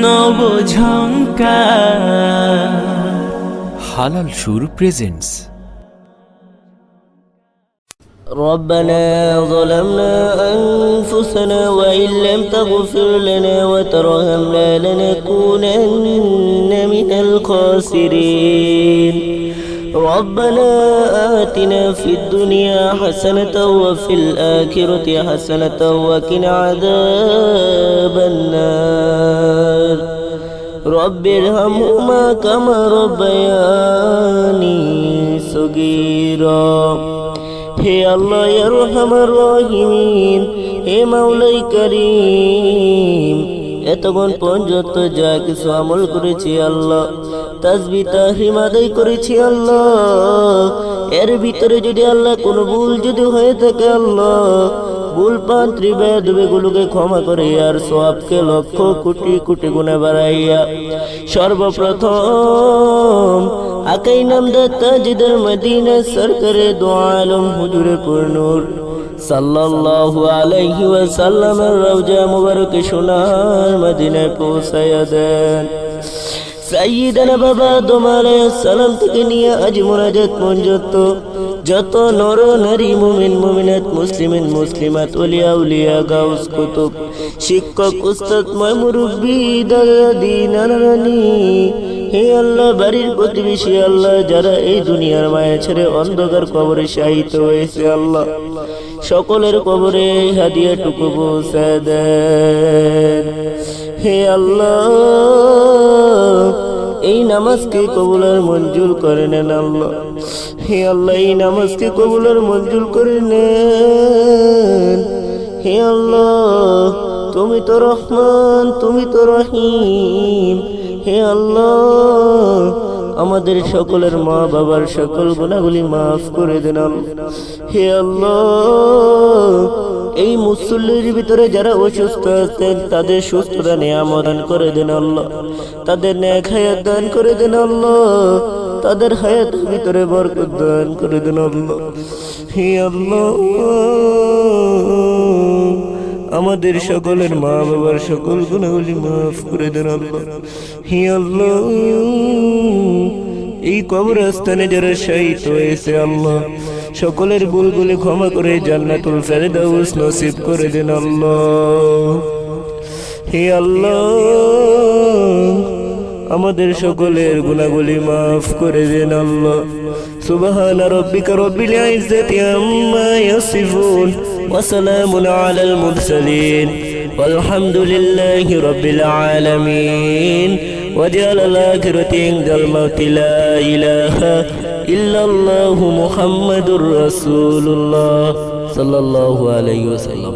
নবঝঙ্কার হালাল সুর প্রেজেন্টস। ربنا ظلمنا أنفسنا وإن لم تغفر لنا وترحمنا لنكونن من الخاسرين ربنا آتنا في الدنيا حسنة وفي الآخرة حسنة وقنا عذاب النار رب ارحمهما كما ربياني صغيرا হে আল্লাহ ইয়া রহমান রহিম, হে মাওলাই করিম, এতক্ষণ পর্যন্ত যা কিছু আমল করেছি আল্লাহ, তাসবিহ তাহরিম আদায় করেছি আল্লাহ, এর ভিতরে যদি আল্লাহ কোনো ভুল যদি হয়ে থাকে আল্লাহ, ভুল পান্ত্রী বেদবিগুলোকে ক্ষমা করে আর সওয়াবকে লক্ষ কোটি কোটি গুণে বাড়াইয়া সর্বপ্রথম আকাই নামদার তাজদার মদিনা সরকারে দো আলম হুজুরে পুরনূর সাল্লাল্লাহু আলাইহি ওয়াসাল্লামের রওজা মুবারকে সোনার মদিনায় পৌঁছায়া দেন। সাইয়্যিদানা বাবা আদম আলাইহিস সালাম থেকে নিয়ে আজ মুনাজাত পর্যন্ত যত নর নারী মুমিন মুমিনাত মুসলিমিন মুসলিমাত ওলিয়া উলিয়া গাউস কুতুব শিক্ষক উস্তাদ ময় মুরব্বী দাদি নানানি, হে আল্লাহ বাড়ির প্রতিবেশী আল্লাহ যারা এই দুনিয়ার মায়া ছেড়ে অন্ধকার কবরে শায়িত হয়েছে আল্লাহ, সকলের কবরে হাদিয়াটুকু পৌঁছায় দেন। হে আল্লাহ এই নামাজকে কবুল আর মঞ্জুর করে নেন আল্লাহ, হে আল্লাহ এই নামাজকে কবুল আর মঞ্জুর করে নেন। হে আল্লাহ তুমি তো রহমান, তুমি তো রহিম, হে আল্লাহ আমাদের সকলের মা বাবার সকল গুনাহগুলি মাফ করে দেন আল্লাহ। হে আল্লাহ এই মুসল্লির ভিতরে যারা অসুস্থ আছেন তাদের সুস্থতা নিয়ামত দান করে দেন আল্লাহ, তাদের নেক হায়াত দান করে দেন আল্লাহ, তাদের হায়াতের ভিতরে বরকত দান করে দেন আল্লাহ। হে আল্লাহ আমাদের সকলের মা বাবার সকল গুনাহগুলি মাফ করে দেন আল্লাহ। হে আল্লাহ এই কবরস্থানে যারা শহীদ হয়েছে আল্লাহ, সকলের ভুলগুলি ক্ষমা করে জান্নাতুল ফেরদাউস নসিব করে দেন আল্লাহ। হে আল্লাহ আমাদের সকলের গুনাহগুলি মাফ করে দেন আল্লাহ। সুবহানা রাব্বিকা রাব্বিল ইজ্জাতি আম্মা ইয়াসিফুন ওয়া সালামুন আলাল মুরসালিন ওয়ালহামদুলিল্লাহি রাব্বিল আলামিন। وجعل الآخرة عند الموت لا إله إلا الله محمد رسول الله صلى الله عليه وسلم.